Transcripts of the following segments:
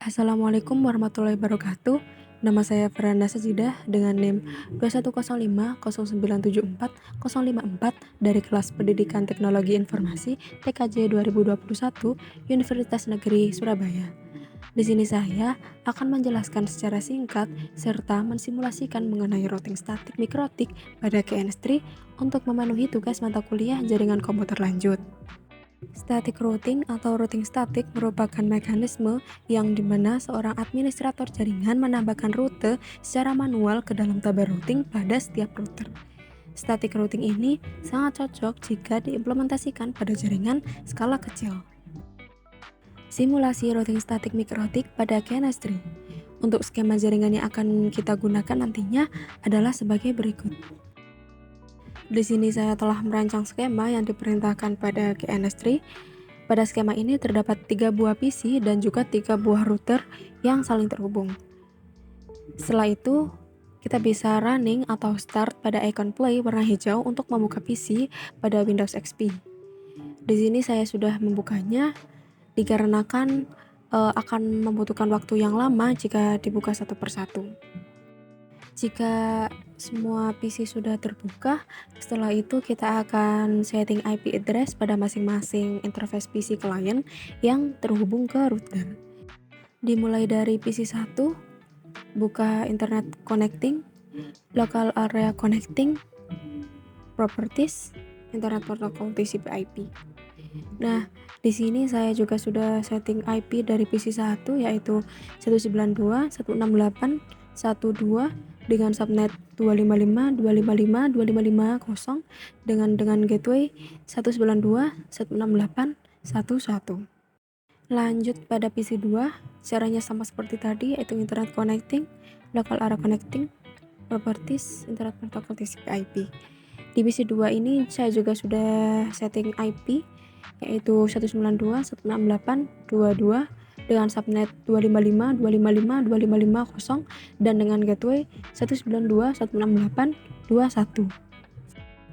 Assalamualaikum warahmatullahi wabarakatuh. Nama saya Faranda Sajidah dengan NIM 21050974 dari kelas Pendidikan Teknologi Informasi TKJ 2021 Universitas Negeri Surabaya. Di sini saya akan menjelaskan secara singkat serta mensimulasikan mengenai routing statik mikrotik pada chemistry untuk memenuhi tugas mata kuliah jaringan komputer lanjut. Static routing atau routing statik merupakan mekanisme yang dimana seorang administrator jaringan menambahkan rute secara manual ke dalam tabel routing pada setiap router. Static routing ini sangat cocok jika diimplementasikan pada jaringan skala kecil. Simulasi routing statik mikrotik pada chemistry. Untuk skema jaringan yang akan kita gunakan nantinya adalah sebagai berikut. Di sini saya telah merancang skema yang diperintahkan pada KNS3. Pada skema ini terdapat 3 buah PC dan juga 3 buah router yang saling terhubung. Setelah itu, kita bisa running atau start pada icon play warna hijau untuk membuka PC pada Windows XP. Di sini saya sudah membukanya dikarenakan akan membutuhkan waktu yang lama jika dibuka satu persatu. Jika semua PC sudah terbuka, setelah itu kita akan setting IP address pada masing-masing interface PC client yang terhubung ke router. Dimulai dari PC 1, buka internet connecting, local area connecting, properties, internet protocol TCP/IP. Nah, di sini saya juga sudah setting IP dari PC 1 yaitu 192.168.1.2 dengan subnet 255.255.255.0 dengan gateway 192.168.1.1. Lanjut pada PC 2, caranya sama seperti tadi yaitu internet connecting, local area connecting, properties, internet protocol TCP/IP. Di PC 2 ini saya juga sudah setting IP yaitu 192.168.2.2 dengan subnet 255.255.255.0 dan dengan gateway 192.168.2.1.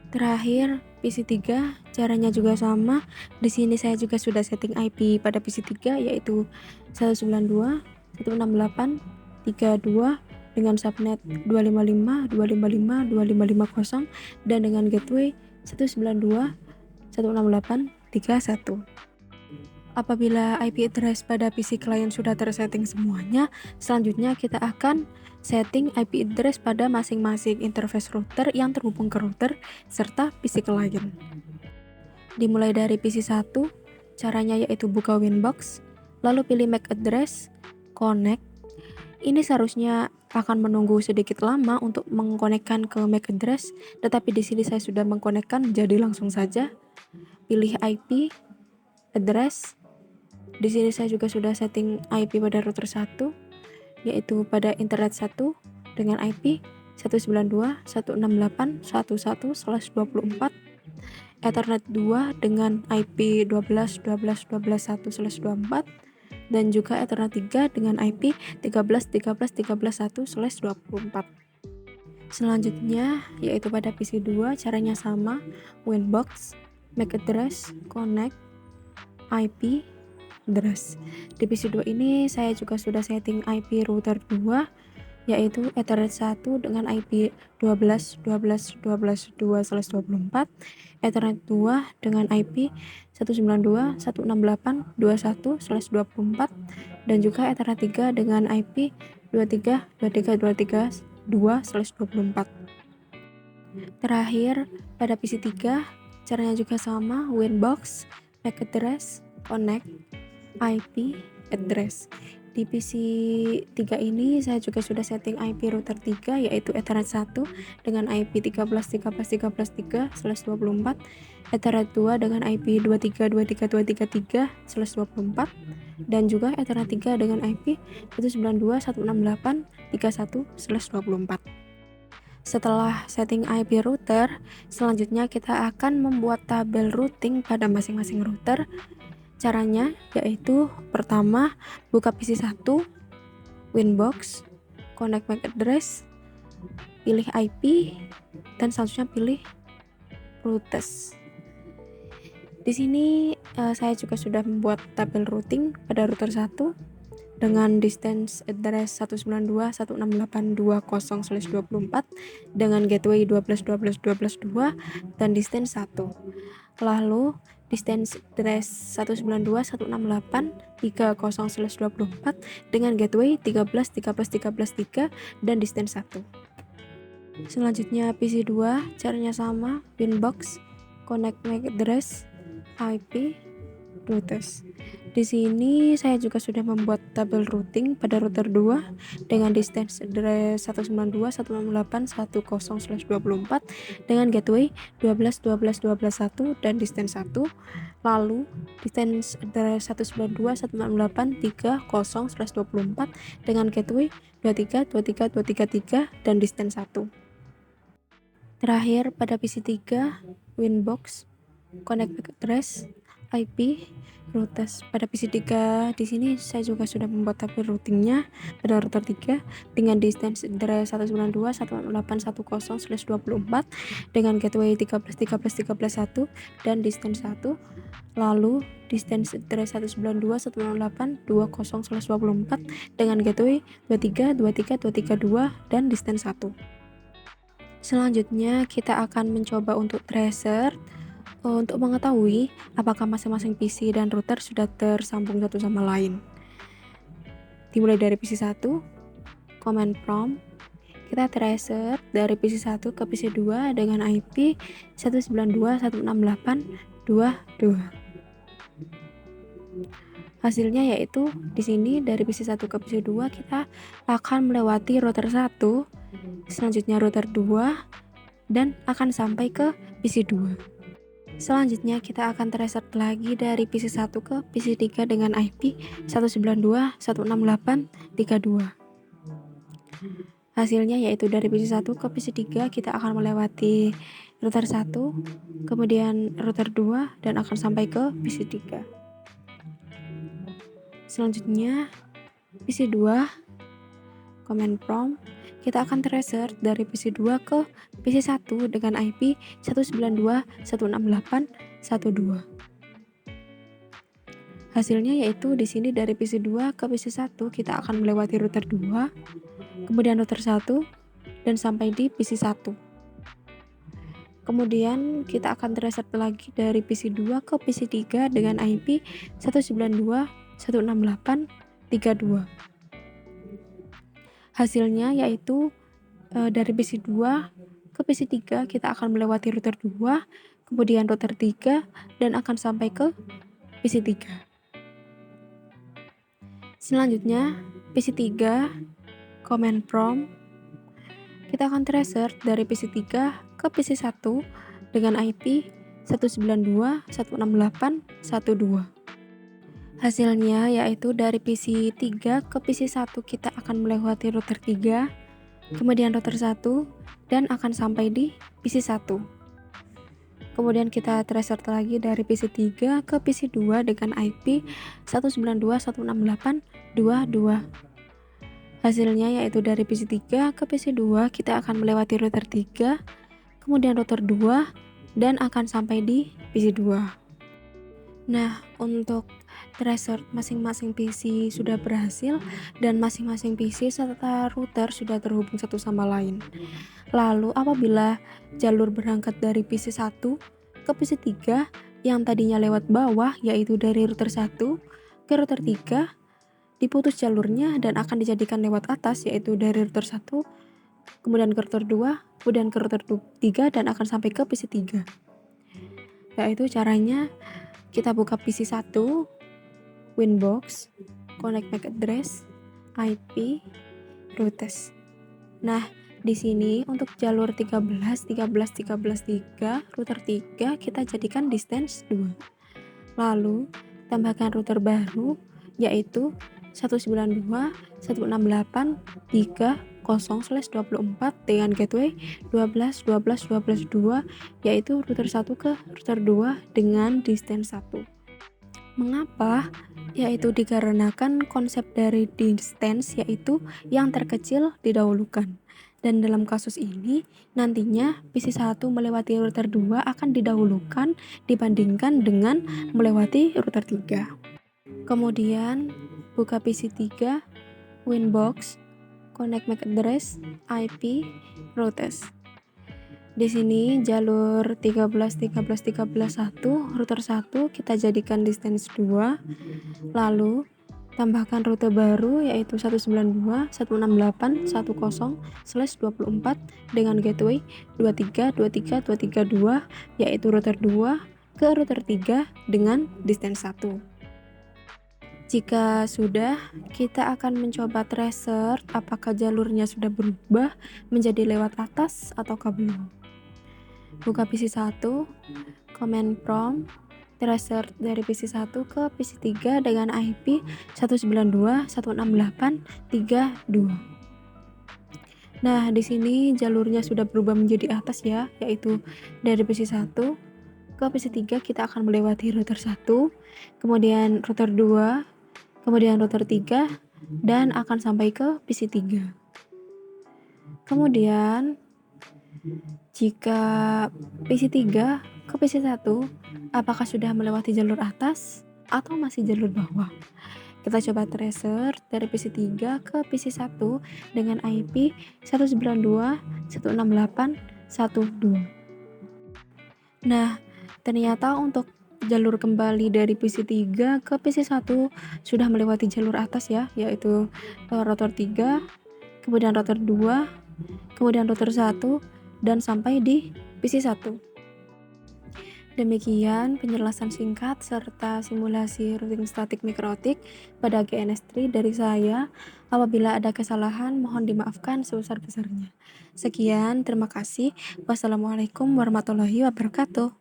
Terakhir, PC 3 caranya juga sama. Di sini saya juga sudah setting IP pada PC 3 yaitu 192.168.3.2 dengan subnet 255.255.255.0 dan dengan gateway 192.168.3.1. Apabila IP address pada PC client sudah tersetting semuanya, selanjutnya kita akan setting IP address pada masing-masing interface router yang terhubung ke router serta PC client. Dimulai dari PC 1, caranya yaitu buka Winbox, lalu pilih MAC address, connect. Ini seharusnya akan menunggu sedikit lama untuk mengkonekkan ke MAC address, tetapi di sini saya sudah mengkonekkan, jadi langsung saja. Pilih IP address. Di sini saya juga sudah setting IP pada router 1 yaitu pada internet 1 dengan IP 192.168.1.1/24, Ethernet 2 dengan IP 12.12.12.1/24 dan juga Ethernet 3 dengan IP 13.13.13.1/24. Selanjutnya yaitu pada PC 2 caranya sama, Winbox, MAC address, connect, IP address. Di PC 2 ini saya juga sudah setting IP router 2 yaitu Ethernet 1 dengan IP 12.12.12.2/24, Ethernet 2 dengan IP 192.168.21/24 dan juga Ethernet 3 dengan IP 23.23.23.2/24. Terakhir, pada PC 3 caranya juga sama, Winbox, MAC address, connect, IP address. Di PC 3 ini saya juga sudah setting IP router 3 yaitu Ethernet 1 dengan IP 13.13.13.3/24, Ethernet 2 dengan IP 23.23.23.3/24 dan juga Ethernet 3 dengan IP 192.168.31/24. Setelah setting IP router, selanjutnya kita akan membuat tabel routing pada masing-masing router. Caranya yaitu pertama, buka PC 1, Winbox, connect MAC address, pilih IP, dan selanjutnya pilih routes. Di sini saya juga sudah membuat tabel routing pada router 1. dengan distance address 192.168.20/24 dengan gateway 12.12.12.2 dan distance 1. Lalu distance address 192.168.30/24 dengan gateway 13.13.13.3 dan distance 1. Selanjutnya PC2, caranya sama, Winbox, connect MAC address, IP, routers. Di sini saya juga sudah membuat tabel routing pada router 2 dengan distance address 192.168.10/24 dengan gateway 12.12.12.1 dan distance 1. Lalu distance address 192.168.30/24 dengan gateway 23.23.23.3 dan distance 1. Terakhir pada PC3, Winbox, connect MAC address, IP, routers. Pada PC3 di sini saya juga sudah membuat tabel routingnya pada router 3 dengan distance address 192.168.10/24 dengan gateway 13.13.13.1 dan distance 1. Lalu distance address 192.168.20/24 dengan gateway 23.23.23.2 dan distance 1. Selanjutnya kita akan mencoba untuk tracer untuk mengetahui apakah masing-masing PC dan router sudah tersambung satu sama lain. Dimulai dari PC1, command prompt, kita tracer dari PC1 ke PC2 dengan IP 192.168.2.2. Hasilnya yaitu di sini dari PC1 ke PC2 kita akan melewati router 1, selanjutnya router 2 dan akan sampai ke PC2. Selanjutnya kita akan tracer lagi dari PC1 ke PC3 dengan IP 192.168.32. Hasilnya yaitu dari PC1 ke PC3 kita akan melewati router 1, kemudian router 2 dan akan sampai ke PC3. Selanjutnya PC2, command prompt, kita akan tracer dari PC2 ke PC1 dengan IP 192.168.12. Hasilnya yaitu di sini dari PC2 ke PC1 kita akan melewati router 2, kemudian router 1 dan sampai di PC1. Kemudian kita akan tracer lagi dari PC2 ke PC3 dengan IP 192.168.32. Hasilnya yaitu dari PC2 ke PC3 kita akan melewati router 2, kemudian router 3 dan akan sampai ke PC3. Selanjutnya PC3, command prompt, kita akan tracer dari PC3 ke PC1 dengan IP 192.168.12. Hasilnya yaitu dari PC3 ke PC1 kita akan melewati router 3, kemudian router 1 dan akan sampai di PC1. Kemudian kita tracer lagi dari PC3 ke PC2 dengan IP 192.168.22. Hasilnya yaitu dari PC3 ke PC2 kita akan melewati router 3, kemudian router 2 dan akan sampai di PC2. Nah, untuk tracer masing-masing PC sudah berhasil dan masing-masing PC serta router sudah terhubung satu sama lain. Lalu apabila jalur berangkat dari PC1 ke PC3 yang tadinya lewat bawah yaitu dari router 1 ke router 3 diputus jalurnya dan akan dijadikan lewat atas yaitu dari router 1 kemudian ke router 2 kemudian ke router 3 dan akan sampai ke PC3. Yaitu caranya kita buka PC1, Winbox, connect MAC address, IP, routers. Nah, di sini untuk jalur 13.13.13.3 router 3 kita jadikan distance 2. Lalu tambahkan router baru yaitu 192.168.30/24 dengan gateway 12.12.12.2 yaitu router 1 ke router 2 dengan distance 1. Mengapa? Yaitu dikarenakan konsep dari distance yaitu yang terkecil didahulukan. Dan dalam kasus ini nantinya PC1 melewati router 2 akan didahulukan dibandingkan dengan melewati router 3. Kemudian buka PC3, Winbox, connect MAC address, IP, routes. Di sini jalur 13 router 1 kita jadikan distance 2, lalu tambahkan rute baru yaitu 192.168.10/24 dengan gateway 23.23.23.2 yaitu router 2 ke router 3 dengan distance 1. Jika sudah, kita akan mencoba tracer apakah jalurnya sudah berubah menjadi lewat atas ataukah belum. Buka PC1, command prompt, tracer dari PC1 ke PC3 dengan IP 192.168.3.2. Nah, di sini jalurnya sudah berubah menjadi atas ya, yaitu dari PC1 ke PC3 kita akan melewati router 1, kemudian router 2, kemudian router 3, dan akan sampai ke PC3. Kemudian jika PC3 ke PC1 apakah sudah melewati jalur atas atau masih jalur bawah? Kita coba tracer dari PC3 ke PC1 dengan IP 192.168.1.2. Nah, ternyata untuk jalur kembali dari PC3 ke PC1 sudah melewati jalur atas ya, yaitu router 3, kemudian router 2, kemudian router 1, dan sampai di PC1. Demikian penjelasan singkat serta simulasi routing statik mikrotik pada GNS3 dari saya. Apabila ada kesalahan mohon dimaafkan sebesar-besarnya. Sekian, terima kasih. Wassalamualaikum warahmatullahi wabarakatuh.